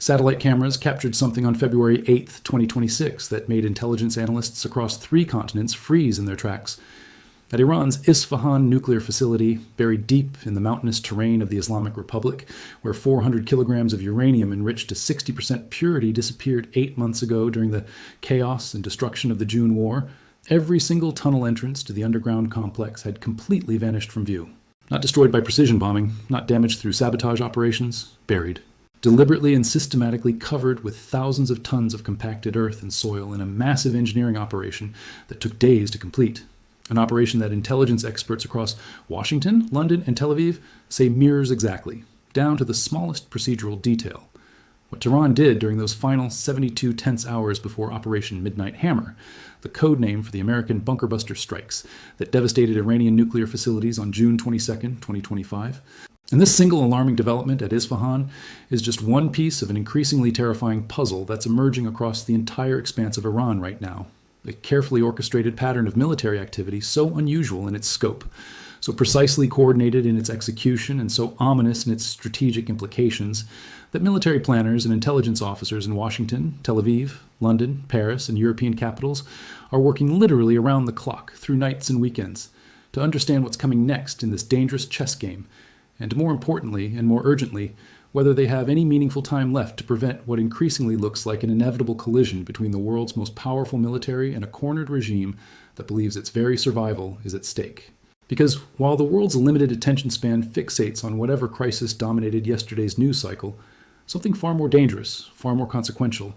Satellite cameras captured something on February 8, 2026 that made intelligence analysts across 3 continents freeze in their tracks. At Iran's Isfahan nuclear facility, buried deep in the mountainous terrain of the Islamic Republic, where 400 kilograms of uranium enriched to 60% purity disappeared 8 months ago during the chaos and destruction of the June War, every single tunnel entrance to the underground complex had completely vanished from view. Not destroyed by precision bombing, not damaged through sabotage operations, buried. Deliberately and systematically covered with thousands of tons of compacted earth and soil in a massive engineering operation that took days to complete. An operation that intelligence experts across Washington, London, and Tel Aviv say mirrors exactly, down to the smallest procedural detail, what Tehran did during those final 72 tense hours before Operation Midnight Hammer, the code name for the American bunker buster strikes that devastated Iranian nuclear facilities on June 22, 2025. And this single alarming development at Isfahan is just one piece of an increasingly terrifying puzzle that's emerging across the entire expanse of Iran right now. A carefully orchestrated pattern of military activity so unusual in its scope, so precisely coordinated in its execution, and so ominous in its strategic implications that military planners and intelligence officers in Washington, Tel Aviv, London, Paris, and European capitals are working literally around the clock through nights and weekends to understand what's coming next in this dangerous chess game, and more importantly and more urgently, whether they have any meaningful time left to prevent what increasingly looks like an inevitable collision between the world's most powerful military and a cornered regime that believes its very survival is at stake. Because while the world's limited attention span fixates on whatever crisis dominated yesterday's news cycle, something far more dangerous, far more consequential,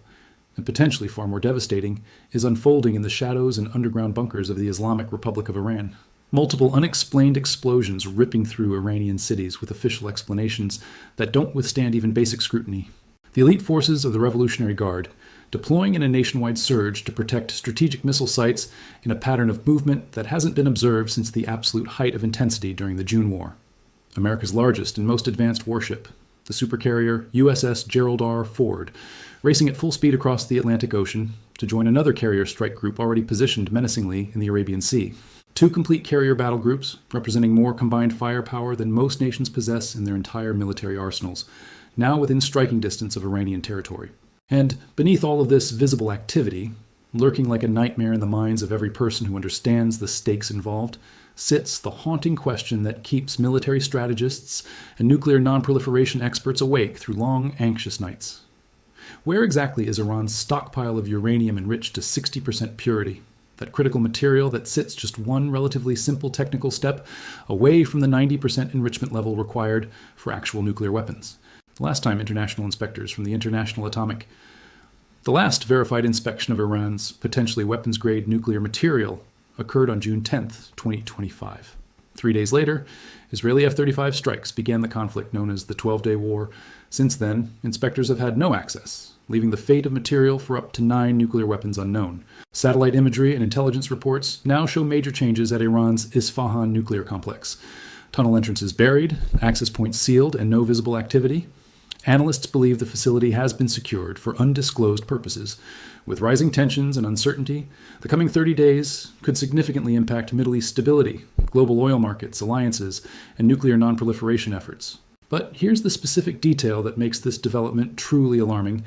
and potentially far more devastating is unfolding in the shadows and underground bunkers of the Islamic Republic of Iran. Multiple unexplained explosions ripping through Iranian cities with official explanations that don't withstand even basic scrutiny. The elite forces of the Revolutionary Guard, deploying in a nationwide surge to protect strategic missile sites in a pattern of movement that hasn't been observed since the absolute height of intensity during the June War. America's largest and most advanced warship, the supercarrier USS Gerald R. Ford, racing at full speed across the Atlantic Ocean to join another carrier strike group already positioned menacingly in the Arabian Sea. 2 complete carrier battle groups, representing more combined firepower than most nations possess in their entire military arsenals, now within striking distance of Iranian territory. And beneath all of this visible activity, lurking like a nightmare in the minds of every person who understands the stakes involved, sits the haunting question that keeps military strategists and nuclear non-proliferation experts awake through long, anxious nights. Where exactly is Iran's stockpile of uranium enriched to 60% purity? That critical material that sits just one relatively simple technical step away from the 90% enrichment level required for actual nuclear weapons. The last verified inspection of Iran's potentially weapons-grade nuclear material occurred on June 10, 2025. 3 days later, Israeli F-35 strikes began the conflict known as the 12-Day War. Since then, inspectors have had no access, leaving the fate of material for up to 9 nuclear weapons unknown. Satellite imagery and intelligence reports now show major changes at Iran's Isfahan nuclear complex. Tunnel entrances buried, access points sealed, and no visible activity. Analysts believe the facility has been secured for undisclosed purposes. With rising tensions and uncertainty, the coming 30 days could significantly impact Middle East stability, global oil markets, alliances, and nuclear non-proliferation efforts. But here's the specific detail that makes this development truly alarming,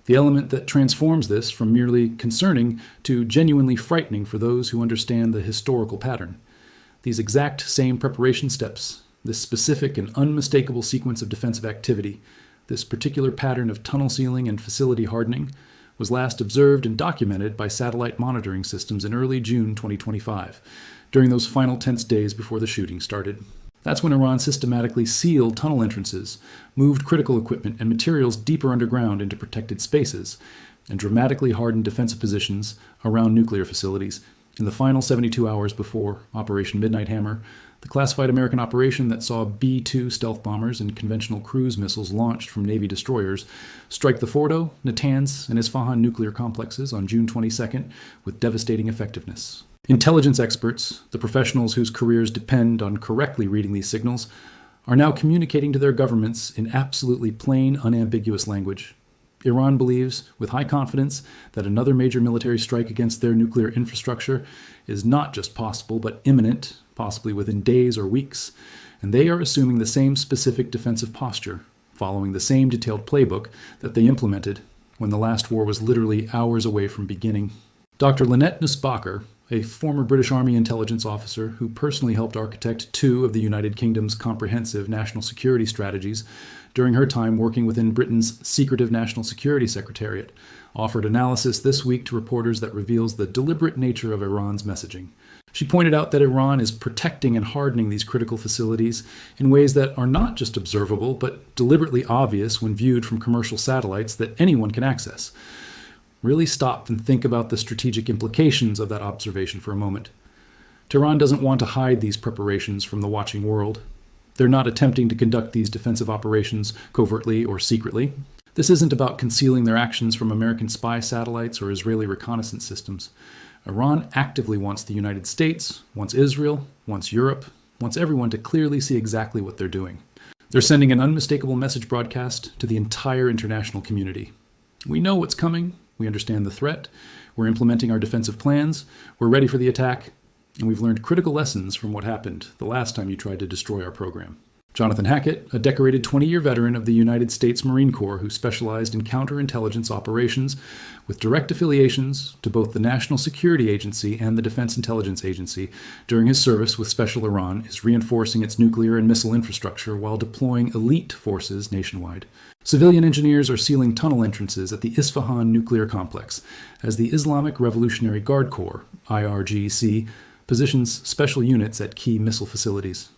the element that transforms this from merely concerning to genuinely frightening for those who understand the historical pattern. These exact same preparation steps, this specific and unmistakable sequence of defensive activity, this particular pattern of tunnel sealing and facility hardening, was last observed and documented by satellite monitoring systems in early June 2025, during those final tense days before the shooting started. That's when Iran systematically sealed tunnel entrances, moved critical equipment and materials deeper underground into protected spaces, and dramatically hardened defensive positions around nuclear facilities. In the final 72 hours before Operation Midnight Hammer, the classified American operation that saw B-2 stealth bombers and conventional cruise missiles launched from Navy destroyers strike the Fordo, Natanz, and Isfahan nuclear complexes on June 22nd with devastating effectiveness. Intelligence experts, the professionals whose careers depend on correctly reading these signals, are now communicating to their governments in absolutely plain, unambiguous language. Iran believes, with high confidence, that another major military strike against their nuclear infrastructure is not just possible, but imminent, possibly within days or weeks, and they are assuming the same specific defensive posture, following the same detailed playbook that they implemented when the last war was literally hours away from beginning. Dr. Lynette Nussbacher, a former British Army intelligence officer who personally helped architect 2 of the United Kingdom's comprehensive national security strategies during her time working within Britain's secretive National Security Secretariat, offered analysis this week to reporters that reveals the deliberate nature of Iran's messaging. She pointed out that Iran is protecting and hardening these critical facilities in ways that are not just observable, but deliberately obvious when viewed from commercial satellites that anyone can access. Really stop and think about the strategic implications of that observation for a moment. Tehran doesn't want to hide these preparations from the watching world. They're not attempting to conduct these defensive operations covertly or secretly. This isn't about concealing their actions from American spy satellites or Israeli reconnaissance systems. Iran actively wants the United States, wants Israel, wants Europe, wants everyone to clearly see exactly what they're doing. They're sending an unmistakable message broadcast to the entire international community. We know what's coming. We understand the threat. We're implementing our defensive plans. We're ready for the attack. And we've learned critical lessons from what happened the last time you tried to destroy our program. Jonathan Hackett, a decorated 20-year veteran of the United States Marine Corps who specialized in counterintelligence operations with direct affiliations to both the National Security Agency and the Defense Intelligence Agency during his service with Special Iran, is reinforcing its nuclear and missile infrastructure while deploying elite forces nationwide. Civilian engineers are sealing tunnel entrances at the Isfahan nuclear complex as the Islamic Revolutionary Guard Corps, IRGC, positions special units at key missile facilities.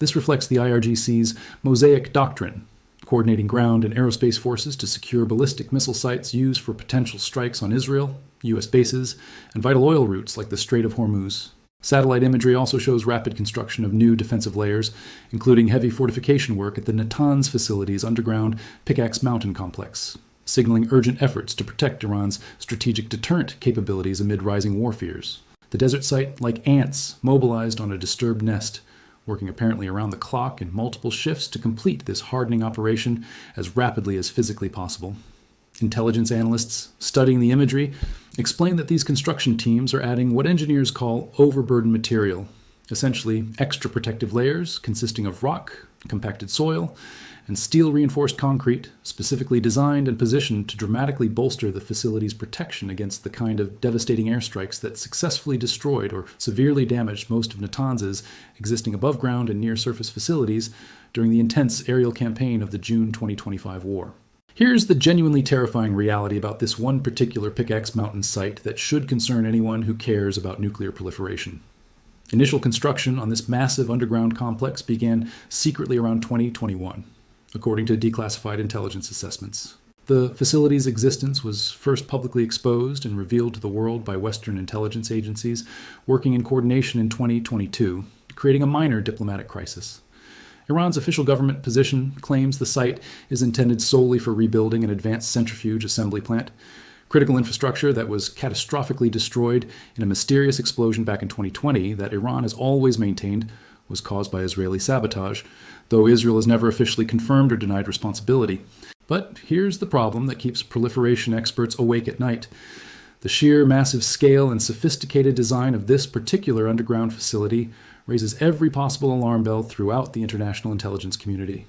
This reflects the IRGC's Mosaic Doctrine, coordinating ground and aerospace forces to secure ballistic missile sites used for potential strikes on Israel, U.S. bases, and vital oil routes like the Strait of Hormuz. Satellite imagery also shows rapid construction of new defensive layers, including heavy fortification work at the Natanz facility's underground Pickaxe Mountain complex, signaling urgent efforts to protect Iran's strategic deterrent capabilities amid rising war fears. The desert site, like ants mobilized on a disturbed nest, working apparently around the clock in multiple shifts to complete this hardening operation as rapidly as physically possible. Intelligence analysts studying the imagery explain that these construction teams are adding what engineers call overburden material, essentially extra protective layers consisting of rock, compacted soil, and steel-reinforced concrete specifically designed and positioned to dramatically bolster the facility's protection against the kind of devastating airstrikes that successfully destroyed or severely damaged most of Natanz's existing above-ground and near-surface facilities during the intense aerial campaign of the June 2025 war. Here's the genuinely terrifying reality about this one particular Pickaxe Mountain site that should concern anyone who cares about nuclear proliferation. Initial construction on this massive underground complex began secretly around 2021. According to declassified intelligence assessments. The facility's existence was first publicly exposed and revealed to the world by Western intelligence agencies working in coordination in 2022, creating a minor diplomatic crisis. Iran's official government position claims the site is intended solely for rebuilding an advanced centrifuge assembly plant, critical infrastructure that was catastrophically destroyed in a mysterious explosion back in 2020 that Iran has always maintained was caused by Israeli sabotage, though Israel has never officially confirmed or denied responsibility. But here's the problem that keeps proliferation experts awake at night. The sheer massive scale and sophisticated design of this particular underground facility raises every possible alarm bell throughout the international intelligence community.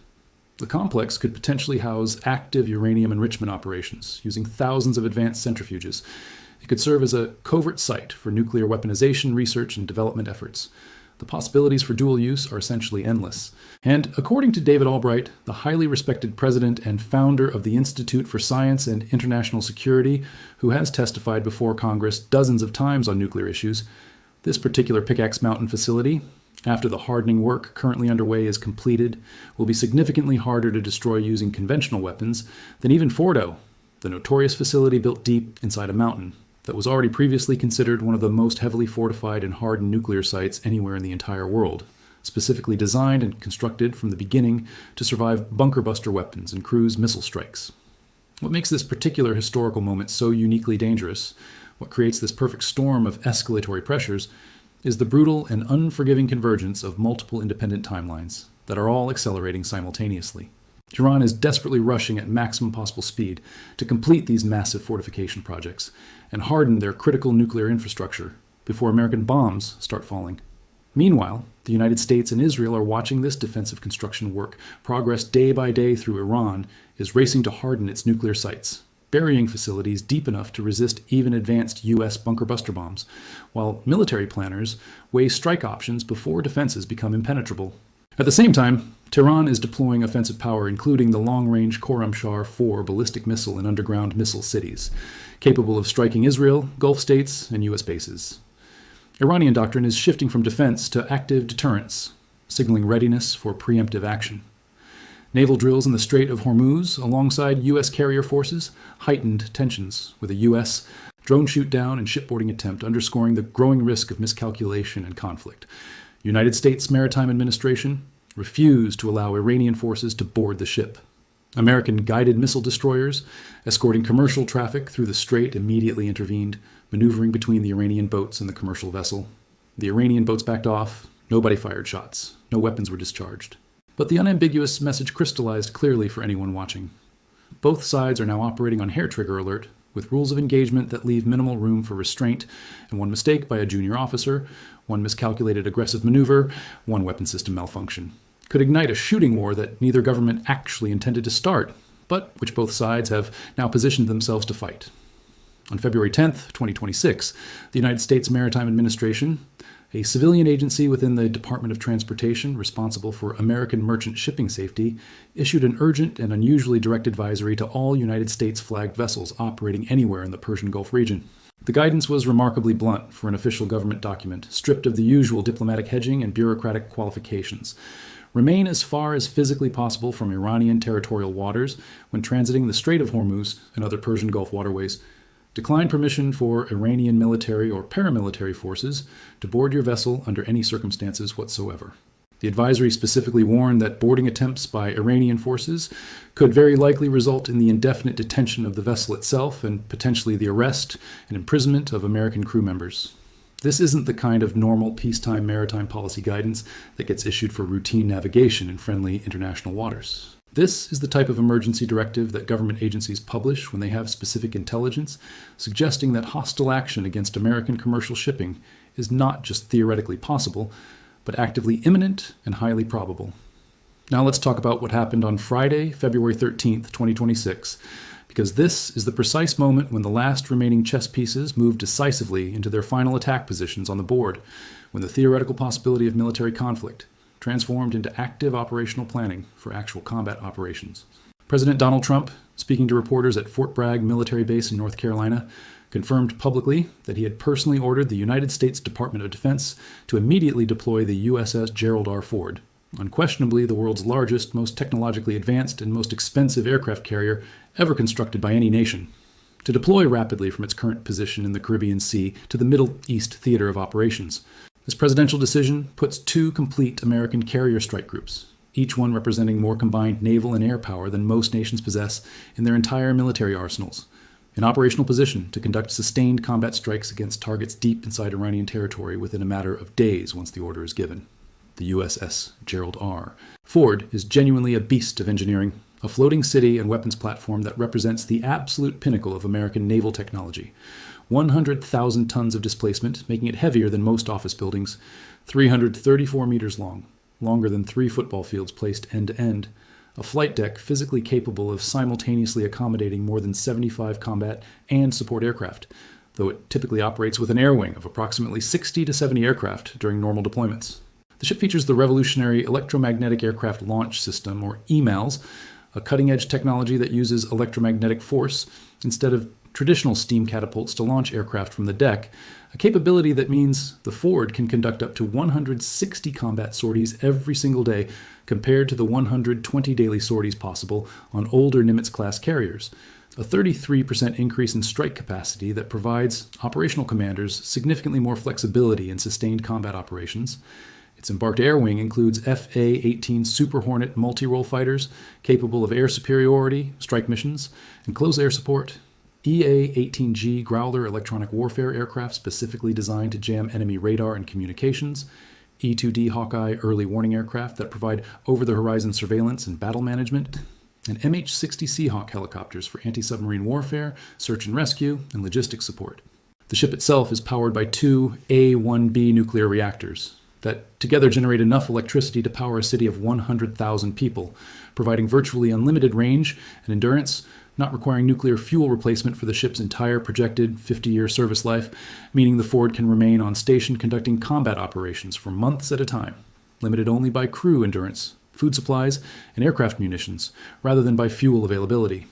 The complex could potentially house active uranium enrichment operations using thousands of advanced centrifuges. It could serve as a covert site for nuclear weaponization research and development efforts. The possibilities for dual use are essentially endless. And according to David Albright, the highly respected president and founder of the Institute for Science and International Security, who has testified before Congress dozens of times on nuclear issues, this particular Pickaxe Mountain facility, after the hardening work currently underway is completed, will be significantly harder to destroy using conventional weapons than even Fordo, the notorious facility built deep inside a mountain that was already previously considered one of the most heavily fortified and hardened nuclear sites anywhere in the entire world, specifically designed and constructed from the beginning to survive bunker buster weapons and cruise missile strikes. What makes this particular historical moment so uniquely dangerous, what creates this perfect storm of escalatory pressures, is the brutal and unforgiving convergence of multiple independent timelines that are all accelerating simultaneously. Iran is desperately rushing at maximum possible speed to complete these massive fortification projects and harden their critical nuclear infrastructure before American bombs start falling. Meanwhile, the United States and Israel are watching this defensive construction work progress day by day through Iran is racing to harden its nuclear sites, burying facilities deep enough to resist even advanced U.S. bunker buster bombs, while military planners weigh strike options before defenses become impenetrable. At the same time, Tehran is deploying offensive power, including the long-range Khorramshahr-4 ballistic missile in underground missile cities, capable of striking Israel, Gulf states, and U.S. bases. Iranian doctrine is shifting from defense to active deterrence, signaling readiness for preemptive action. Naval drills in the Strait of Hormuz, alongside U.S. carrier forces, heightened tensions, with a U.S. drone shoot-down and shipboarding attempt underscoring the growing risk of miscalculation and conflict. United States Maritime Administration refused to allow Iranian forces to board the ship. American guided missile destroyers, escorting commercial traffic through the strait, immediately intervened, maneuvering between the Iranian boats and the commercial vessel. The Iranian boats backed off. Nobody fired shots. No weapons were discharged. But the unambiguous message crystallized clearly for anyone watching. Both sides are now operating on hair-trigger alert, with rules of engagement that leave minimal room for restraint, and one mistake by a junior officer, one miscalculated aggressive maneuver, one weapon system malfunction could ignite a shooting war that neither government actually intended to start, but which both sides have now positioned themselves to fight. On February 10th, 2026, the United States Maritime Administration, a civilian agency within the Department of Transportation responsible for American merchant shipping safety, issued an urgent and unusually direct advisory to all United States-flagged vessels operating anywhere in the Persian Gulf region. The guidance was remarkably blunt for an official government document, stripped of the usual diplomatic hedging and bureaucratic qualifications. Remain as far as physically possible from Iranian territorial waters when transiting the Strait of Hormuz and other Persian Gulf waterways. Decline permission for Iranian military or paramilitary forces to board your vessel under any circumstances whatsoever. The advisory specifically warned that boarding attempts by Iranian forces could very likely result in the indefinite detention of the vessel itself and potentially the arrest and imprisonment of American crew members. This isn't the kind of normal peacetime maritime policy guidance that gets issued for routine navigation in friendly international waters. This is the type of emergency directive that government agencies publish when they have specific intelligence, suggesting that hostile action against American commercial shipping is not just theoretically possible, but actively imminent and highly probable. Now let's talk about what happened on Friday, February 13th, 2026, because this is the precise moment when the last remaining chess pieces move decisively into their final attack positions on the board, when the theoretical possibility of military conflict transformed into active operational planning for actual combat operations. President Donald Trump, speaking to reporters at Fort Bragg military base in North Carolina, confirmed publicly that he had personally ordered the United States Department of Defense to immediately deploy the USS Gerald R. Ford, unquestionably the world's largest, most technologically advanced, and most expensive aircraft carrier ever constructed by any nation, to deploy rapidly from its current position in the Caribbean Sea to the Middle East theater of operations. This presidential decision puts two complete American carrier strike groups, each one representing more combined naval and air power than most nations possess in their entire military arsenals, in operational position to conduct sustained combat strikes against targets deep inside Iranian territory within a matter of days once the order is given. The USS Gerald R. Ford is genuinely a beast of engineering, a floating city and weapons platform that represents the absolute pinnacle of American naval technology. 100,000 tons of displacement, making it heavier than most office buildings, 334 meters long, longer than 3 football fields placed end to end, a flight deck physically capable of simultaneously accommodating more than 75 combat and support aircraft, though it typically operates with an air wing of approximately 60 to 70 aircraft during normal deployments. The ship features the revolutionary Electromagnetic Aircraft Launch System, or EMALS, a cutting-edge technology that uses electromagnetic force instead of traditional steam catapults to launch aircraft from the deck, a capability that means the Ford can conduct up to 160 combat sorties every single day, compared to the 120 daily sorties possible on older Nimitz-class carriers, a 33% increase in strike capacity that provides operational commanders significantly more flexibility in sustained combat operations. Its embarked air wing includes FA-18 Super Hornet multi-role fighters capable of air superiority, strike missions, and close air support, EA-18G Growler electronic warfare aircraft specifically designed to jam enemy radar and communications, E-2D Hawkeye early warning aircraft that provide over-the-horizon surveillance and battle management, and MH-60 Seahawk helicopters for anti-submarine warfare, search and rescue, and logistics support. The ship itself is powered by 2 A-1B nuclear reactors, that together generate enough electricity to power a city of 100,000 people, providing virtually unlimited range and endurance, not requiring nuclear fuel replacement for the ship's entire projected 50-year service life, meaning the Ford can remain on station conducting combat operations for months at a time, limited only by crew endurance, food supplies, and aircraft munitions, rather than by fuel availability.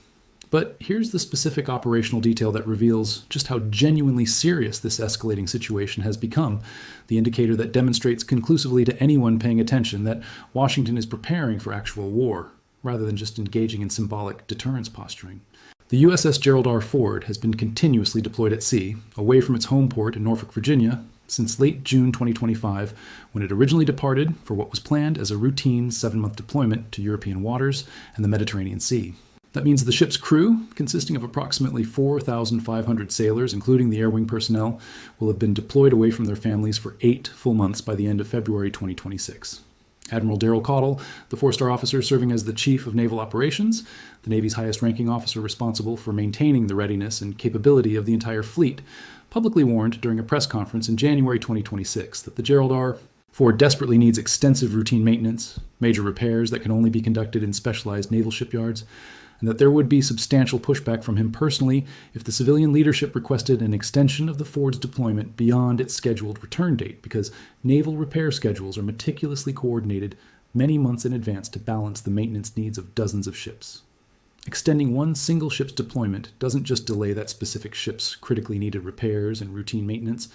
But here's the specific operational detail that reveals just how genuinely serious this escalating situation has become, the indicator that demonstrates conclusively to anyone paying attention that Washington is preparing for actual war, rather than just engaging in symbolic deterrence posturing. The USS Gerald R. Ford has been continuously deployed at sea, away from its home port in Norfolk, Virginia, since late June 2025, when it originally departed for what was planned as a routine 7-month deployment to European waters and the Mediterranean Sea. That means the ship's crew, consisting of approximately 4,500 sailors, including the air wing personnel, will have been deployed away from their families for 8 full months by the end of February 2026. Admiral Daryl Caudle, the 4-star officer serving as the Chief of Naval Operations, the Navy's highest-ranking officer responsible for maintaining the readiness and capability of the entire fleet, publicly warned during a press conference in January 2026 that the Gerald R. Ford desperately needs extensive routine maintenance, major repairs that can only be conducted in specialized naval shipyards, and that there would be substantial pushback from him personally if the civilian leadership requested an extension of the Ford's deployment beyond its scheduled return date, because naval repair schedules are meticulously coordinated many months in advance to balance the maintenance needs of dozens of ships. Extending one single ship's deployment doesn't just delay that specific ship's critically needed repairs and routine maintenance,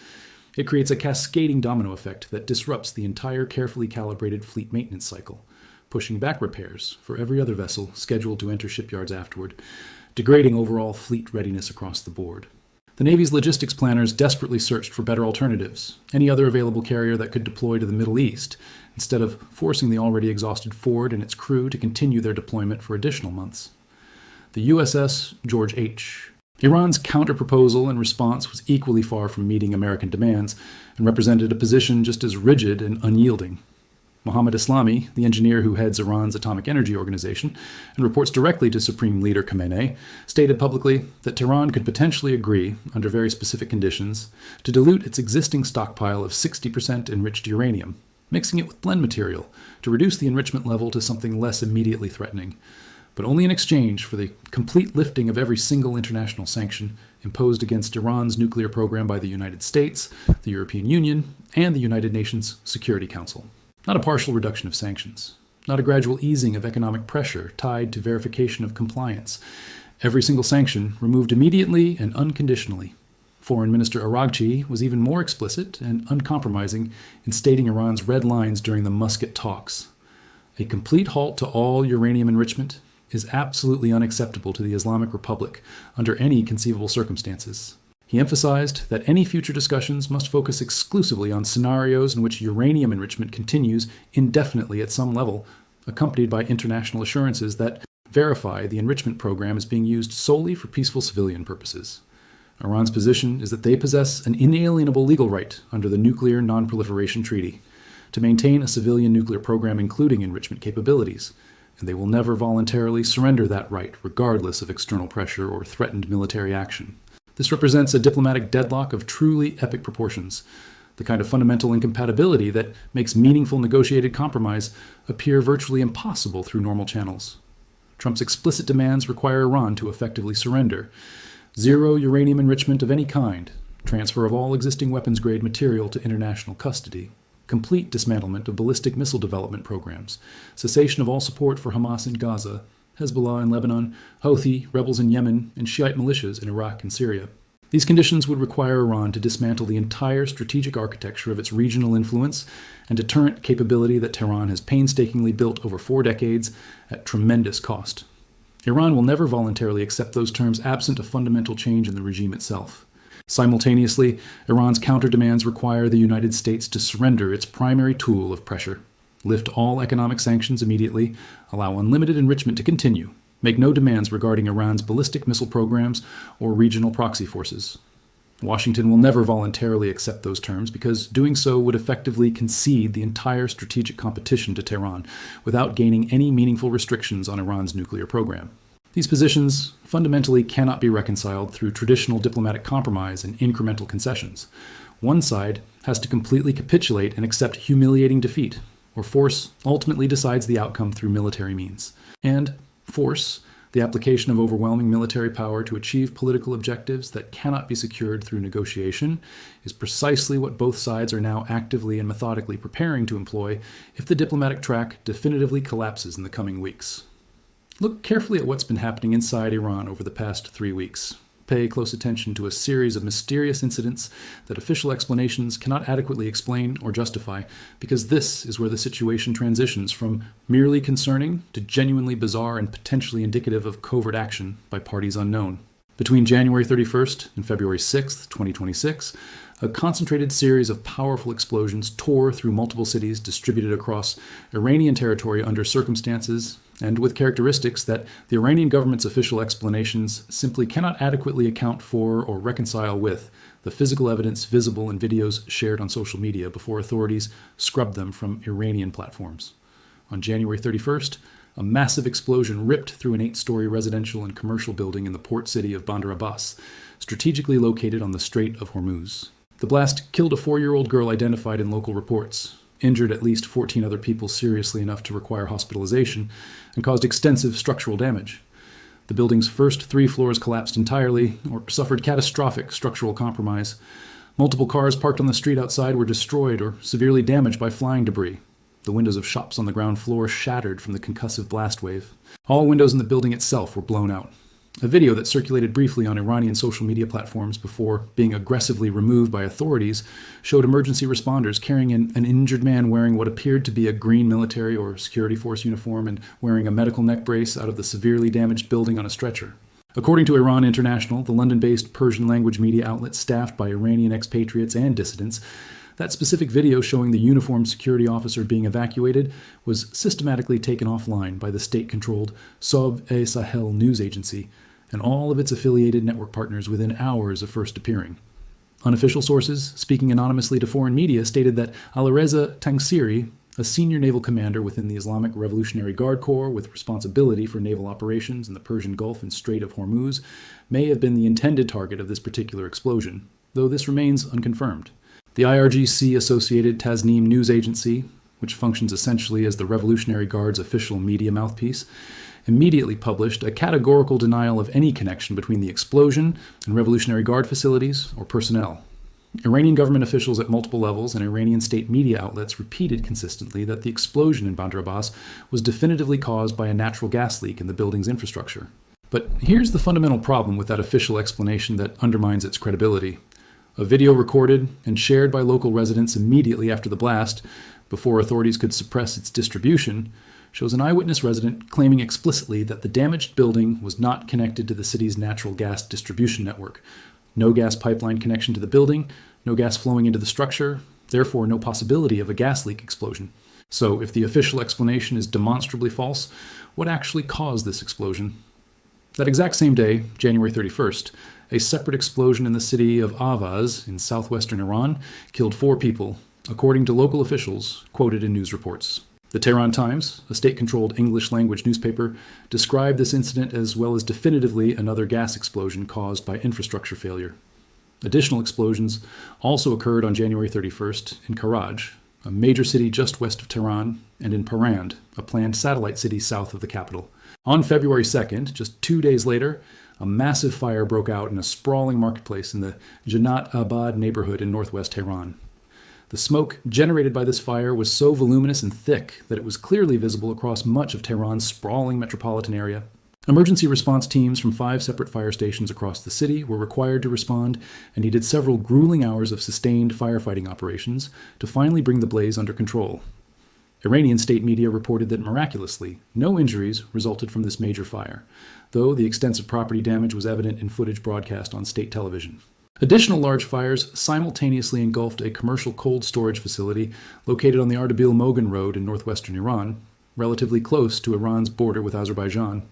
it creates a cascading domino effect that disrupts the entire carefully calibrated fleet maintenance cycle, pushing back repairs for every other vessel scheduled to enter shipyards afterward, degrading overall fleet readiness across the board. The Navy's logistics planners desperately searched for better alternatives, any other available carrier that could deploy to the Middle East, instead of forcing the already exhausted Ford and its crew to continue their deployment for additional months. The USS George H. Iran's counter-proposal and response was equally far from meeting American demands and represented a position just as rigid and unyielding. Mohammad Islami, the engineer who heads Iran's Atomic Energy Organization and reports directly to Supreme Leader Khamenei, stated publicly that Tehran could potentially agree, under very specific conditions, to dilute its existing stockpile of 60% enriched uranium, mixing it with blend material to reduce the enrichment level to something less immediately threatening, but only in exchange for the complete lifting of every single international sanction imposed against Iran's nuclear program by the United States, the European Union, and the United Nations Security Council. Not a partial reduction of sanctions, not a gradual easing of economic pressure tied to verification of compliance. Every single sanction removed immediately and unconditionally. Foreign Minister Araghchi was even more explicit and uncompromising in stating Iran's red lines during the Muscat talks. A complete halt to all uranium enrichment is absolutely unacceptable to the Islamic Republic under any conceivable circumstances. He emphasized that any future discussions must focus exclusively on scenarios in which uranium enrichment continues indefinitely at some level, accompanied by international assurances that verify the enrichment program is being used solely for peaceful civilian purposes. Iran's position is that they possess an inalienable legal right under the Nuclear Non-Proliferation Treaty to maintain a civilian nuclear program including enrichment capabilities, and they will never voluntarily surrender that right regardless of external pressure or threatened military action. This represents a diplomatic deadlock of truly epic proportions, the kind of fundamental incompatibility that makes meaningful negotiated compromise appear virtually impossible through normal channels. Trump's explicit demands require Iran to effectively surrender. Zero uranium enrichment of any kind, transfer of all existing weapons-grade material to international custody, complete dismantlement of ballistic missile development programs, cessation of all support for Hamas in Gaza, Hezbollah in Lebanon, Houthi, rebels in Yemen, and Shiite militias in Iraq and Syria. These conditions would require Iran to dismantle the entire strategic architecture of its regional influence and deterrent capability that Tehran has painstakingly built over 4 decades at tremendous cost. Iran will never voluntarily accept those terms absent a fundamental change in the regime itself. Simultaneously, Iran's counter-demands require the United States to surrender its primary tool of pressure, lift all economic sanctions immediately, allow unlimited enrichment to continue, make no demands regarding Iran's ballistic missile programs or regional proxy forces. Washington will never voluntarily accept those terms because doing so would effectively concede the entire strategic competition to Tehran without gaining any meaningful restrictions on Iran's nuclear program. These positions fundamentally cannot be reconciled through traditional diplomatic compromise and incremental concessions. one side has to completely capitulate and accept humiliating defeat, or force ultimately decides the outcome through military means. And force, the application of overwhelming military power to achieve political objectives that cannot be secured through negotiation, is precisely what both sides are now actively and methodically preparing to employ if the diplomatic track definitively collapses in the coming weeks. Look carefully at what's been happening inside Iran over the past 3 weeks. Pay close attention to a series of mysterious incidents that official explanations cannot adequately explain or justify, because this is where the situation transitions from merely concerning to genuinely bizarre and potentially indicative of covert action by parties unknown. Between January 31st and February 6th, 2026, a concentrated series of powerful explosions tore through multiple cities distributed across Iranian territory under circumstances and with characteristics that the Iranian government's official explanations simply cannot adequately account for or reconcile with the physical evidence visible in videos shared on social media before authorities scrubbed them from Iranian platforms. On January 31st, a massive explosion ripped through an 8-story residential and commercial building in the port city of Bandar Abbas, strategically located on the Strait of Hormuz. The blast killed a 4-year-old girl identified in local reports, injured at least 14 other people seriously enough to require hospitalization, and caused extensive structural damage. The building's first 3 floors collapsed entirely or suffered catastrophic structural compromise. Multiple cars parked on the street outside were destroyed or severely damaged by flying debris. The windows of shops on the ground floor shattered from the concussive blast wave. All windows in the building itself were blown out. A video that circulated briefly on Iranian social media platforms before being aggressively removed by authorities showed emergency responders carrying an injured man wearing what appeared to be a green military or security force uniform and wearing a medical neck brace out of the severely damaged building on a stretcher. According to Iran International, the London-based Persian-language media outlet staffed by Iranian expatriates and dissidents, that specific video showing the uniformed security officer being evacuated was systematically taken offline by the state-controlled Sob-e-Sahel news agency and all of its affiliated network partners within hours of first appearing. Unofficial sources, speaking anonymously to foreign media, stated that Alireza Tangsiri, a senior naval commander within the Islamic Revolutionary Guard Corps with responsibility for naval operations in the Persian Gulf and Strait of Hormuz, may have been the intended target of this particular explosion, though this remains unconfirmed. The IRGC-associated Tasnim news agency, which functions essentially as the Revolutionary Guard's official media mouthpiece, immediately published a categorical denial of any connection between the explosion and Revolutionary Guard facilities or personnel. Iranian government officials at multiple levels and Iranian state media outlets repeated consistently that the explosion in Bandar Abbas was definitively caused by a natural gas leak in the building's infrastructure. But here's the fundamental problem with that official explanation that undermines its credibility. A video recorded and shared by local residents immediately after the blast, before authorities could suppress its distribution, shows an eyewitness resident claiming explicitly that the damaged building was not connected to the city's natural gas distribution network. No gas pipeline connection to the building, no gas flowing into the structure, therefore no possibility of a gas leak explosion. So if the official explanation is demonstrably false, what actually caused this explosion? That exact same day, January 31st, a separate explosion in the city of Avaz in southwestern Iran killed 4 people, according to local officials quoted in news reports. The Tehran Times, a state-controlled English-language newspaper, described this incident as well as definitively another gas explosion caused by infrastructure failure. Additional explosions also occurred on January 31st in Karaj, a major city just west of Tehran, and in Parand, a planned satellite city south of the capital. On February 2nd, just 2 days later, a massive fire broke out in a sprawling marketplace in the Janat Abad neighborhood in northwest Tehran. The smoke generated by this fire was so voluminous and thick that it was clearly visible across much of Tehran's sprawling metropolitan area. Emergency response teams from 5 separate fire stations across the city were required to respond and needed several grueling hours of sustained firefighting operations to finally bring the blaze under control. Iranian state media reported that miraculously, no injuries resulted from this major fire, though the extensive property damage was evident in footage broadcast on state television. Additional large fires simultaneously engulfed a commercial cold storage facility located on the Ardabil-Mogan Road in northwestern Iran, relatively close to Iran's border with Azerbaijan.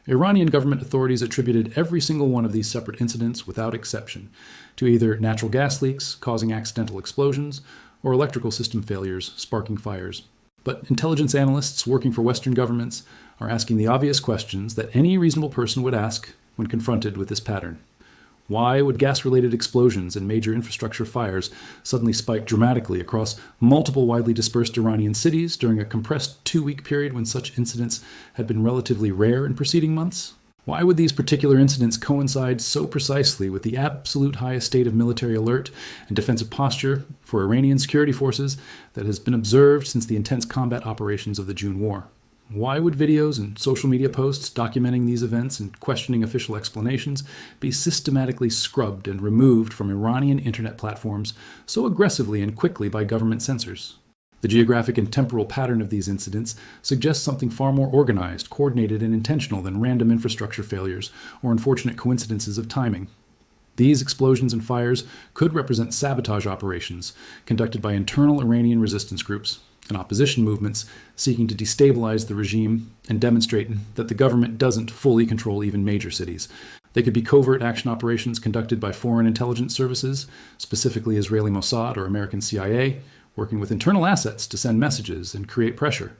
Iranian government authorities attributed every single one of these separate incidents, without exception, to either natural gas leaks causing accidental explosions or electrical system failures sparking fires. But intelligence analysts working for Western governments are asking the obvious questions that any reasonable person would ask when confronted with this pattern. Why would gas-related explosions and major infrastructure fires suddenly spike dramatically across multiple widely dispersed Iranian cities during a compressed 2-week period when such incidents had been relatively rare in preceding months? Why would these particular incidents coincide so precisely with the absolute highest state of military alert and defensive posture for Iranian security forces that has been observed since the intense combat operations of the June War? Why would videos and social media posts documenting these events and questioning official explanations be systematically scrubbed and removed from Iranian internet platforms so aggressively and quickly by government censors? The geographic and temporal pattern of these incidents suggests something far more organized, coordinated, and intentional than random infrastructure failures or unfortunate coincidences of timing. These explosions and fires could represent sabotage operations conducted by internal Iranian resistance groups and opposition movements seeking to destabilize the regime and demonstrate that the government doesn't fully control even major cities. They could be covert action operations conducted by foreign intelligence services, specifically Israeli Mossad or American CIA, working with internal assets to send messages and create pressure.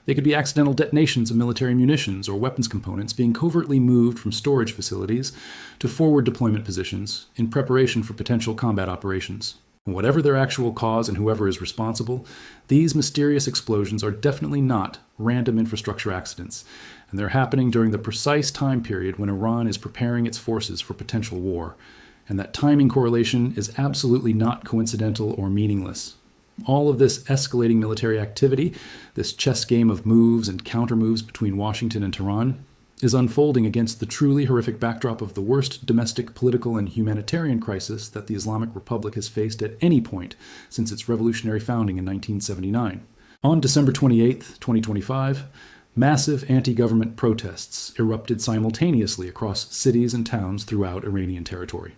They could be accidental detonations of military munitions or weapons components being covertly moved from storage facilities to forward deployment positions in preparation for potential combat operations. Whatever their actual cause and whoever is responsible, these mysterious explosions are definitely not random infrastructure accidents, and they're happening during the precise time period when Iran is preparing its forces for potential war, and that timing correlation is absolutely not coincidental or meaningless. All of this escalating military activity, this chess game of moves and counter-moves between Washington and Tehran, is unfolding against the truly horrific backdrop of the worst domestic, political, and humanitarian crisis that the Islamic Republic has faced at any point since its revolutionary founding in 1979. On December 28, 2025, massive anti-government protests erupted simultaneously across cities and towns throughout Iranian territory.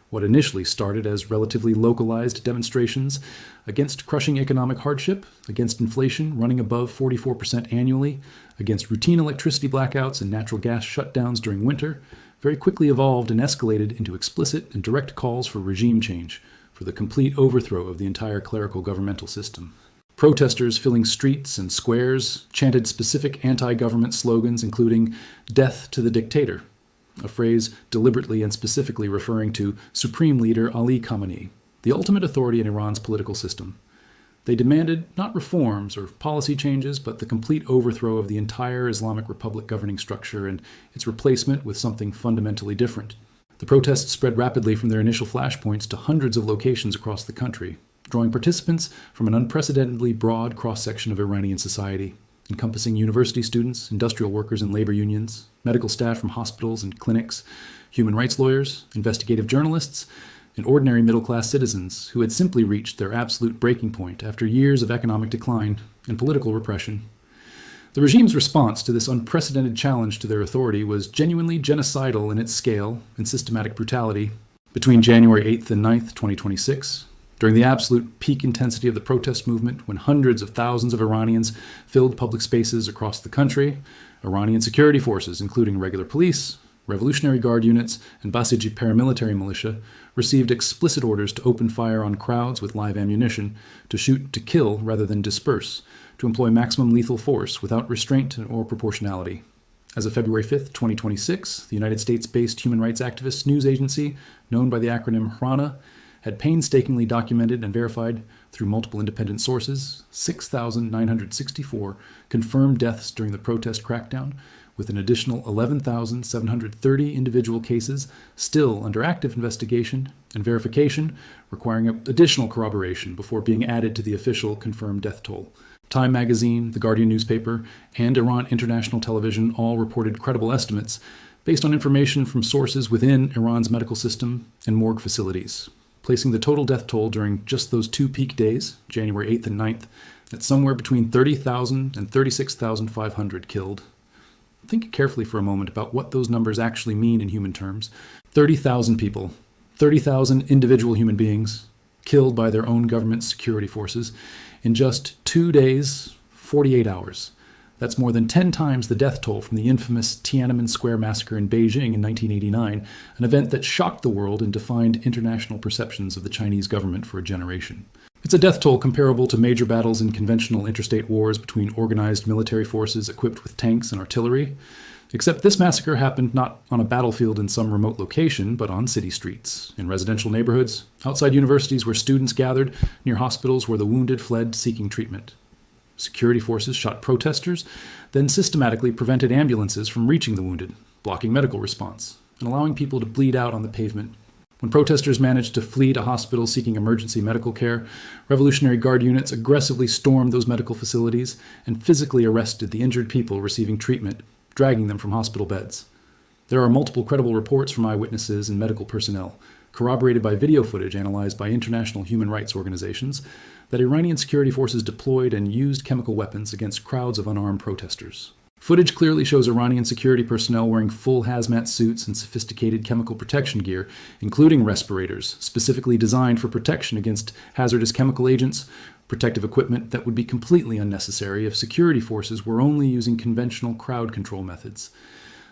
What initially started as relatively localized demonstrations against crushing economic hardship, against inflation running above 44% annually, against routine electricity blackouts and natural gas shutdowns during winter, very quickly evolved and escalated into explicit and direct calls for regime change, for the complete overthrow of the entire clerical governmental system. Protesters filling streets and squares chanted specific anti-government slogans including "Death to the Dictator," a phrase deliberately and specifically referring to Supreme Leader Ali Khamenei, the ultimate authority in Iran's political system. They demanded not reforms or policy changes, but the complete overthrow of the entire Islamic Republic governing structure and its replacement with something fundamentally different. The protests spread rapidly from their initial flashpoints to hundreds of locations across the country, drawing participants from an unprecedentedly broad cross-section of Iranian society, encompassing university students, industrial workers and labor unions, medical staff from hospitals and clinics, human rights lawyers, investigative journalists, and ordinary middle-class citizens who had simply reached their absolute breaking point after years of economic decline and political repression. The regime's response to this unprecedented challenge to their authority was genuinely genocidal in its scale and systematic brutality. Between January 8th and 9th, 2026, during the absolute peak intensity of the protest movement, when hundreds of thousands of Iranians filled public spaces across the country, Iranian security forces, including regular police, Revolutionary Guard units, and Basiji paramilitary militia, received explicit orders to open fire on crowds with live ammunition, to shoot to kill rather than disperse, to employ maximum lethal force without restraint or proportionality. As of February 5th, 2026, the United States-based human rights activist news agency, known by the acronym HRANA, had painstakingly documented and verified through multiple independent sources 6,964 confirmed deaths during the protest crackdown, with an additional 11,730 individual cases still under active investigation and verification, requiring additional corroboration before being added to the official confirmed death toll. Time magazine, The Guardian newspaper, and Iran International Television all reported credible estimates based on information from sources within Iran's medical system and morgue facilities, placing the total death toll during just those 2 peak days, January 8th and 9th, at somewhere between 30,000 and 36,500 killed. Think carefully for a moment about what those numbers actually mean in human terms. 30,000 people, 30,000 individual human beings, killed by their own government security forces in just 2 days, 48 hours. That's more than 10 times the death toll from the infamous Tiananmen Square massacre in Beijing in 1989, an event that shocked the world and defined international perceptions of the Chinese government for a generation. It's a death toll comparable to major battles in conventional interstate wars between organized military forces equipped with tanks and artillery. Except this massacre happened not on a battlefield in some remote location, but on city streets, in residential neighborhoods, outside universities where students gathered, near hospitals where the wounded fled seeking treatment. Security forces shot protesters, then systematically prevented ambulances from reaching the wounded, blocking medical response, and allowing people to bleed out on the pavement. When protesters managed to flee to hospitals seeking emergency medical care, Revolutionary Guard units aggressively stormed those medical facilities and physically arrested the injured people receiving treatment, dragging them from hospital beds. There are multiple credible reports from eyewitnesses and medical personnel, corroborated by video footage analyzed by international human rights organizations, that Iranian security forces deployed and used chemical weapons against crowds of unarmed protesters. Footage clearly shows Iranian security personnel wearing full hazmat suits and sophisticated chemical protection gear, including respirators, specifically designed for protection against hazardous chemical agents, protective equipment that would be completely unnecessary if security forces were only using conventional crowd control methods.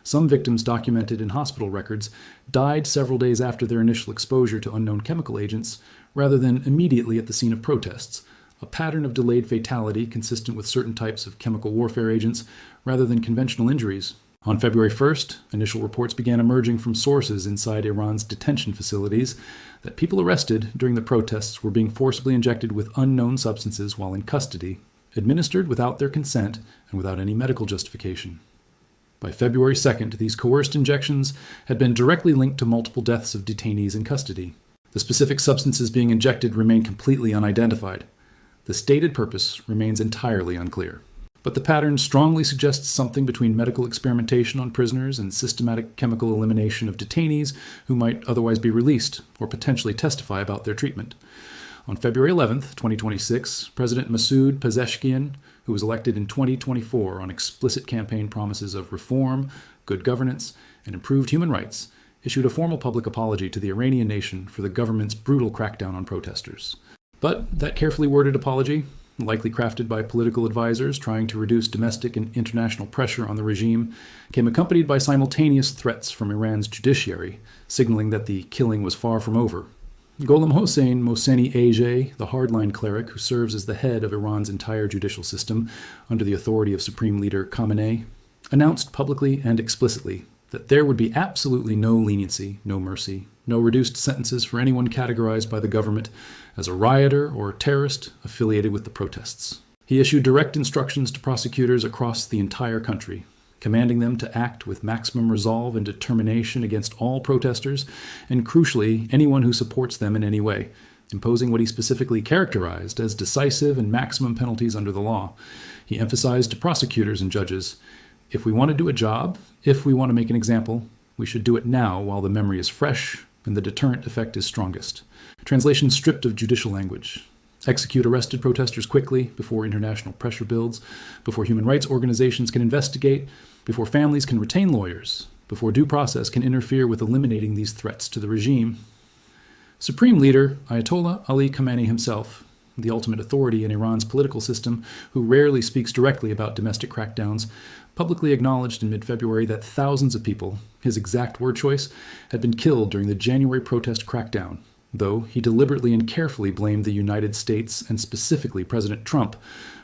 Some victims documented in hospital records died several days after their initial exposure to unknown chemical agents, rather than immediately at the scene of protests, a pattern of delayed fatality consistent with certain types of chemical warfare agents, rather than conventional injuries. On February 1st, initial reports began emerging from sources inside Iran's detention facilities that people arrested during the protests were being forcibly injected with unknown substances while in custody, administered without their consent and without any medical justification. By February 2nd, these coerced injections had been directly linked to multiple deaths of detainees in custody. The specific substances being injected remain completely unidentified. The stated purpose remains entirely unclear. But the pattern strongly suggests something between medical experimentation on prisoners and systematic chemical elimination of detainees who might otherwise be released or potentially testify about their treatment. On February 11th, 2026, President Masoud Pezeshkian, who was elected in 2024 on explicit campaign promises of reform, good governance, and improved human rights, issued a formal public apology to the Iranian nation for the government's brutal crackdown on protesters. But that carefully worded apology, likely crafted by political advisors trying to reduce domestic and international pressure on the regime, came accompanied by simultaneous threats from Iran's judiciary, signaling that the killing was far from over. Gholam Hossein Mohseni Ejei, the hardline cleric who serves as the head of Iran's entire judicial system under the authority of Supreme Leader Khamenei, announced publicly and explicitly that there would be absolutely no leniency, no mercy, no reduced sentences for anyone categorized by the government as a rioter or terrorist affiliated with the protests. He issued direct instructions to prosecutors across the entire country, commanding them to act with maximum resolve and determination against all protesters, and crucially, anyone who supports them in any way, imposing what he specifically characterized as decisive and maximum penalties under the law. He emphasized to prosecutors and judges, if we want to do a job, if we want to make an example, we should do it now while the memory is fresh and the deterrent effect is strongest. Translation stripped of judicial language. Execute arrested protesters quickly before international pressure builds, before human rights organizations can investigate, before families can retain lawyers, before due process can interfere with eliminating these threats to the regime. Supreme Leader Ayatollah Ali Khamenei himself, the ultimate authority in Iran's political system, who rarely speaks directly about domestic crackdowns, publicly acknowledged in mid-February that thousands of people, his exact word choice, had been killed during the January protest crackdown, though he deliberately and carefully blamed the United States and specifically President Trump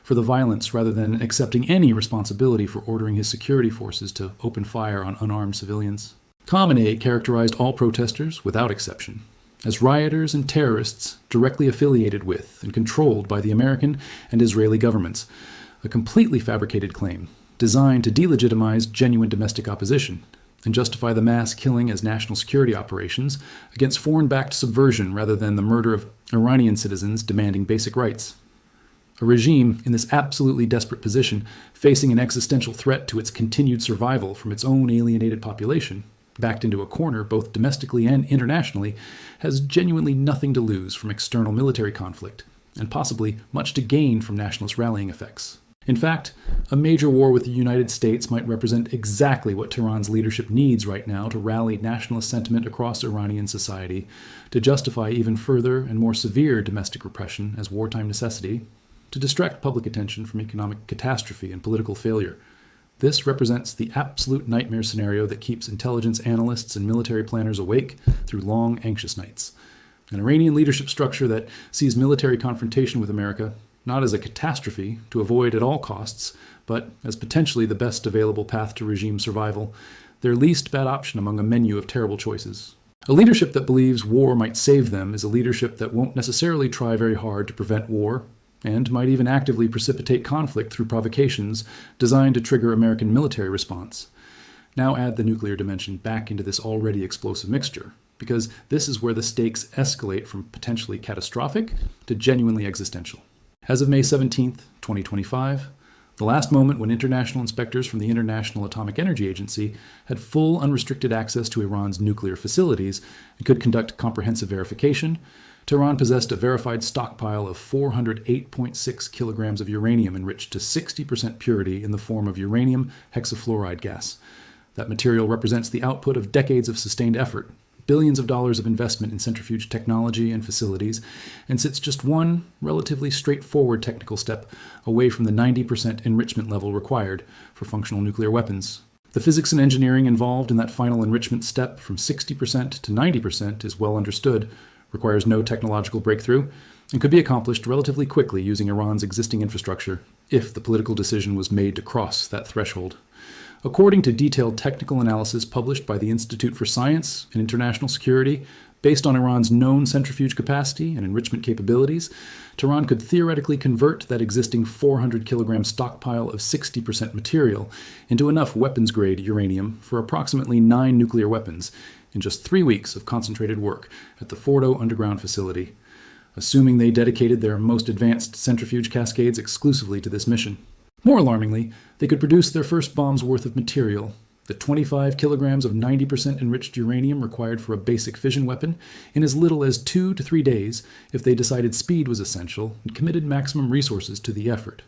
for the violence rather than accepting any responsibility for ordering his security forces to open fire on unarmed civilians. Khamenei characterized all protesters, without exception, as rioters and terrorists directly affiliated with and controlled by the American and Israeli governments, a completely fabricated claim designed to delegitimize genuine domestic opposition and justify the mass killing as national security operations against foreign-backed subversion rather than the murder of Iranian citizens demanding basic rights. A regime in this absolutely desperate position, facing an existential threat to its continued survival from its own alienated population, backed into a corner both domestically and internationally, has genuinely nothing to lose from external military conflict, and possibly much to gain from nationalist rallying effects. In fact, a major war with the United States might represent exactly what Tehran's leadership needs right now to rally nationalist sentiment across Iranian society, to justify even further and more severe domestic repression as wartime necessity, to distract public attention from economic catastrophe and political failure. This represents the absolute nightmare scenario that keeps intelligence analysts and military planners awake through long, anxious nights. An Iranian leadership structure that sees military confrontation with America not as a catastrophe to avoid at all costs, but as potentially the best available path to regime survival, their least bad option among a menu of terrible choices. A leadership that believes war might save them is a leadership that won't necessarily try very hard to prevent war, and might even actively precipitate conflict through provocations designed to trigger American military response. Now add the nuclear dimension back into this already explosive mixture, because this is where the stakes escalate from potentially catastrophic to genuinely existential. As of May 17th, 2025, the last moment when international inspectors from the International Atomic Energy Agency had full unrestricted access to Iran's nuclear facilities and could conduct comprehensive verification, Tehran possessed a verified stockpile of 408.6 kilograms of uranium enriched to 60% purity in the form of uranium hexafluoride gas. That material represents the output of decades of sustained effort, billions of dollars of investment in centrifuge technology and facilities, and sits just one relatively straightforward technical step away from the 90% enrichment level required for functional nuclear weapons. The physics and engineering involved in that final enrichment step from 60% to 90% is well understood, requires no technological breakthrough, and could be accomplished relatively quickly using Iran's existing infrastructure if the political decision was made to cross that threshold. According to detailed technical analysis published by the Institute for Science and International Security, based on Iran's known centrifuge capacity and enrichment capabilities, Tehran could theoretically convert that existing 400-kilogram stockpile of 60% material into enough weapons-grade uranium for approximately 9 nuclear weapons in just 3 weeks of concentrated work at the Fordo underground facility, assuming they dedicated their most advanced centrifuge cascades exclusively to this mission. More alarmingly, they could produce their first bomb's worth of material, the 25 kilograms of 90% enriched uranium required for a basic fission weapon, in as little as 2 to 3 days if they decided speed was essential and committed maximum resources to the effort.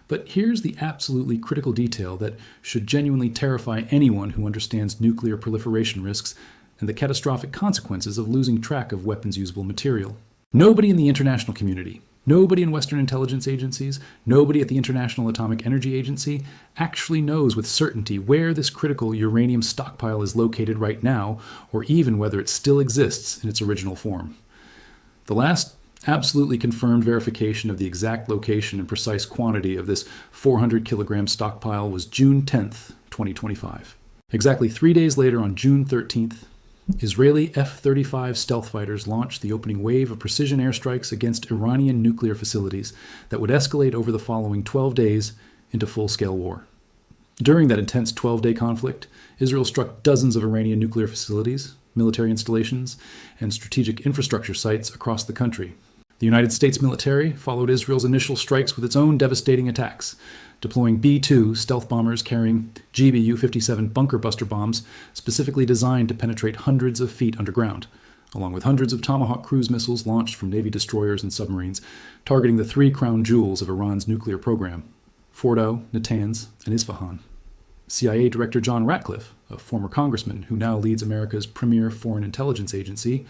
But here's the absolutely critical detail that should genuinely terrify anyone who understands nuclear proliferation risks and the catastrophic consequences of losing track of weapons-usable material. Nobody in the international community, nobody in Western intelligence agencies, nobody at the International Atomic Energy Agency actually knows with certainty where this critical uranium stockpile is located right now, or even whether it still exists in its original form. The last absolutely confirmed verification of the exact location and precise quantity of this 400-kilogram stockpile was June 10th, 2025. Exactly 3 days later, on June 13th, Israeli F-35 stealth fighters launched the opening wave of precision airstrikes against Iranian nuclear facilities that would escalate over the following 12 days into full-scale war. During that intense 12-day conflict, Israel struck dozens of Iranian nuclear facilities, military installations, and strategic infrastructure sites across the country. The United States military followed Israel's initial strikes with its own devastating attacks, deploying B-2 stealth bombers carrying GBU-57 bunker buster bombs specifically designed to penetrate hundreds of feet underground, along with hundreds of Tomahawk cruise missiles launched from Navy destroyers and submarines, targeting the 3 crown jewels of Iran's nuclear program: Fordo, Natanz, and Isfahan. CIA Director John Ratcliffe, a former congressman who now leads America's premier foreign intelligence agency,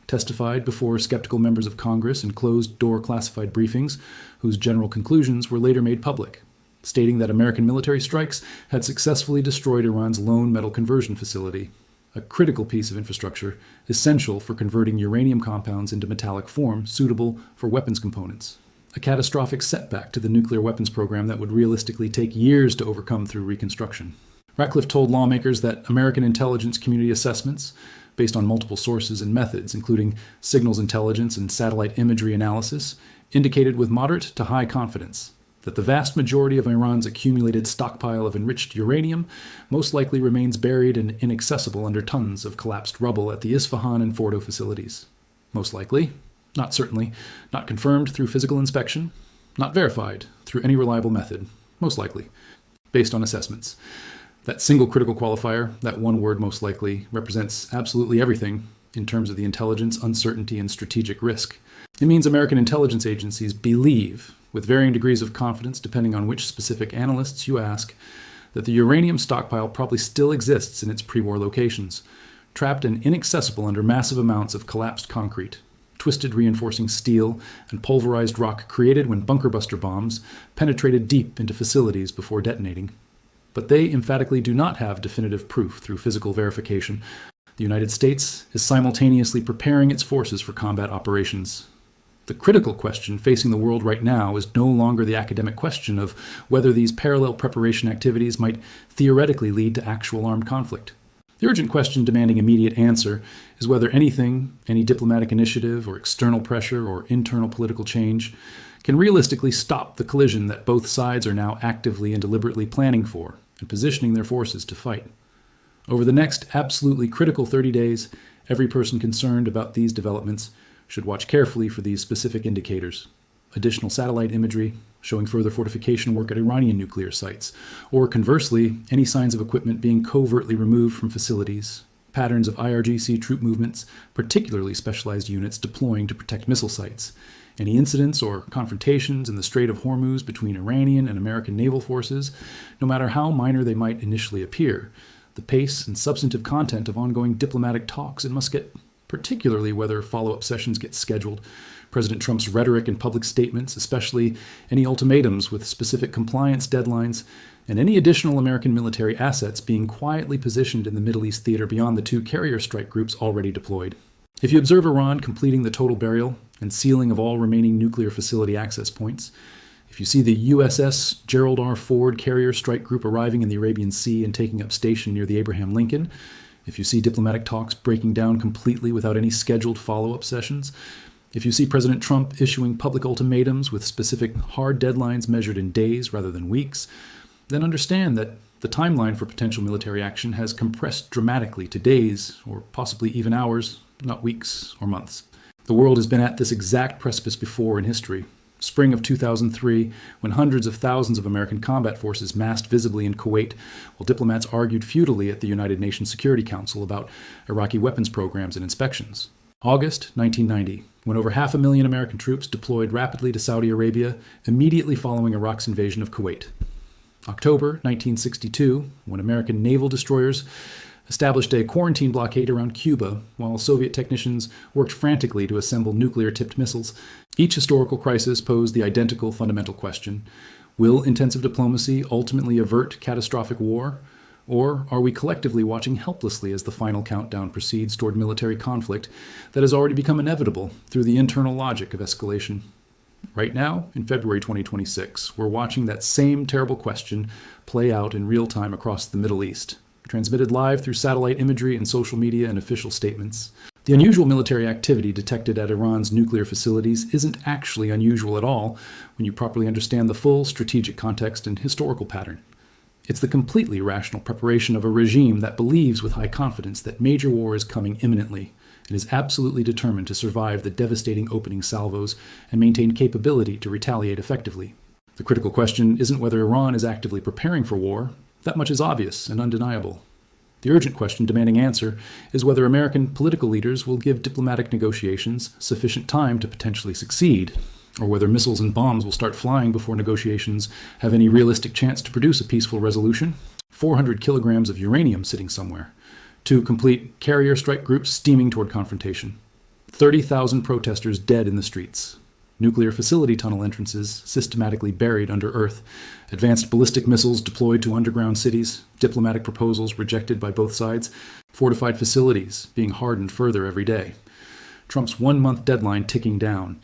testified before skeptical members of Congress in closed-door classified briefings, whose general conclusions were later made public, stating that American military strikes had successfully destroyed Iran's lone metal conversion facility, a critical piece of infrastructure essential for converting uranium compounds into metallic form suitable for weapons components, a catastrophic setback to the nuclear weapons program that would realistically take years to overcome through reconstruction. Ratcliffe told lawmakers that American intelligence community assessments, based on multiple sources and methods, including signals intelligence and satellite imagery analysis, indicated with moderate to high confidence that the vast majority of Iran's accumulated stockpile of enriched uranium most likely remains buried and inaccessible under tons of collapsed rubble at the Isfahan and Fordo facilities. Most likely, not certainly, not confirmed through physical inspection, not verified through any reliable method, most likely, based on assessments. That single critical qualifier, that one word most likely, represents absolutely everything in terms of the intelligence, uncertainty, and strategic risk. It means American intelligence agencies believe, with varying degrees of confidence depending on which specific analysts you ask, that the uranium stockpile probably still exists in its pre-war locations, trapped and inaccessible under massive amounts of collapsed concrete, twisted reinforcing steel, and pulverized rock created when bunker buster bombs penetrated deep into facilities before detonating. But they emphatically do not have definitive proof through physical verification. The United States is simultaneously preparing its forces for combat operations. The critical question facing the world right now is no longer the academic question of whether these parallel preparation activities might theoretically lead to actual armed conflict. The urgent question demanding immediate answer is whether anything, any diplomatic initiative or external pressure or internal political change, can realistically stop the collision that both sides are now actively and deliberately planning for and positioning their forces to fight. Over the next absolutely critical 30 days, every person concerned about these developments should watch carefully for these specific indicators: additional satellite imagery showing further fortification work at Iranian nuclear sites, or conversely, any signs of equipment being covertly removed from facilities, patterns of IRGC troop movements, particularly specialized units deploying to protect missile sites, any incidents or confrontations in the Strait of Hormuz between Iranian and American naval forces, no matter how minor they might initially appear, the pace and substantive content of ongoing diplomatic talks in Muscat, particularly whether follow-up sessions get scheduled, President Trump's rhetoric and public statements, especially any ultimatums with specific compliance deadlines, and any additional American military assets being quietly positioned in the Middle East theater beyond the 2 carrier strike groups already deployed. If you observe Iran completing the total burial and sealing of all remaining nuclear facility access points, if you see the USS Gerald R. Ford carrier strike group arriving in the Arabian Sea and taking up station near the Abraham Lincoln, if you see diplomatic talks breaking down completely without any scheduled follow-up sessions, if you see President Trump issuing public ultimatums with specific hard deadlines measured in days rather than weeks, then understand that the timeline for potential military action has compressed dramatically to days, or possibly even hours, not weeks or months. The world has been at this exact precipice before in history. Spring of 2003, when hundreds of thousands of American combat forces massed visibly in Kuwait, while diplomats argued futilely at the United Nations Security Council about Iraqi weapons programs and inspections. August 1990, when over 500,000 American troops deployed rapidly to Saudi Arabia immediately following Iraq's invasion of Kuwait. October 1962, when American naval destroyers established a quarantine blockade around Cuba while Soviet technicians worked frantically to assemble nuclear-tipped missiles. Each historical crisis posed the identical fundamental question: will intensive diplomacy ultimately avert catastrophic war? Or are we collectively watching helplessly as the final countdown proceeds toward military conflict that has already become inevitable through the internal logic of escalation? Right now, in February 2026, we're watching that same terrible question play out in real time across the Middle East, transmitted live through satellite imagery and social media and official statements. The unusual military activity detected at Iran's nuclear facilities isn't actually unusual at all when you properly understand the full strategic context and historical pattern. It's the completely rational preparation of a regime that believes with high confidence that major war is coming imminently and is absolutely determined to survive the devastating opening salvos and maintain capability to retaliate effectively. The critical question isn't whether Iran is actively preparing for war. That much is obvious and undeniable. The urgent question demanding answer is whether American political leaders will give diplomatic negotiations sufficient time to potentially succeed, or whether missiles and bombs will start flying before negotiations have any realistic chance to produce a peaceful resolution. 400 kilograms of uranium sitting somewhere. 2 complete carrier strike groups steaming toward confrontation. 30,000 protesters dead in the streets. Nuclear facility tunnel entrances systematically buried under earth, advanced ballistic missiles deployed to underground cities, diplomatic proposals rejected by both sides, fortified facilities being hardened further every day. Trump's 1-month deadline ticking down.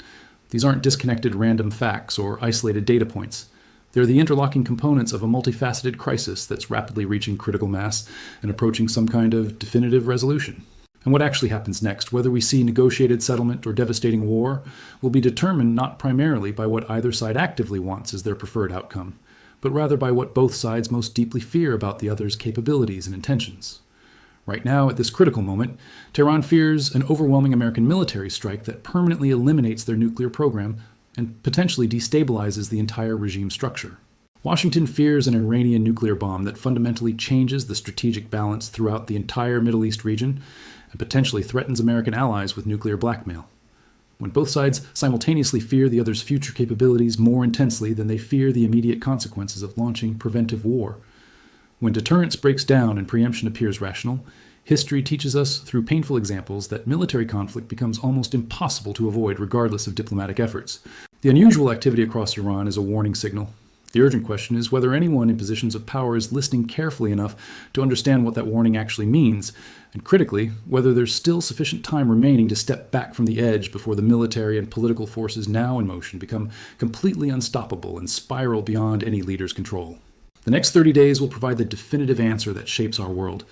These aren't disconnected random facts or isolated data points. They're the interlocking components of a multifaceted crisis that's rapidly reaching critical mass and approaching some kind of definitive resolution. And what actually happens next, whether we see negotiated settlement or devastating war, will be determined not primarily by what either side actively wants as their preferred outcome, but rather by what both sides most deeply fear about the other's capabilities and intentions. Right now, at this critical moment, Tehran fears an overwhelming American military strike that permanently eliminates their nuclear program and potentially destabilizes the entire regime structure. Washington fears an Iranian nuclear bomb that fundamentally changes the strategic balance throughout the entire Middle East region and potentially threatens American allies with nuclear blackmail. When both sides simultaneously fear the other's future capabilities more intensely than they fear the immediate consequences of launching preventive war. When deterrence breaks down and preemption appears rational, history teaches us through painful examples that military conflict becomes almost impossible to avoid regardless of diplomatic efforts. The unusual activity across Iran is a warning signal. The urgent question is whether anyone in positions of power is listening carefully enough to understand what that warning actually means, and critically, whether there's still sufficient time remaining to step back from the edge before the military and political forces now in motion become completely unstoppable and spiral beyond any leader's control. The next 30 days will provide the definitive answer that shapes our world.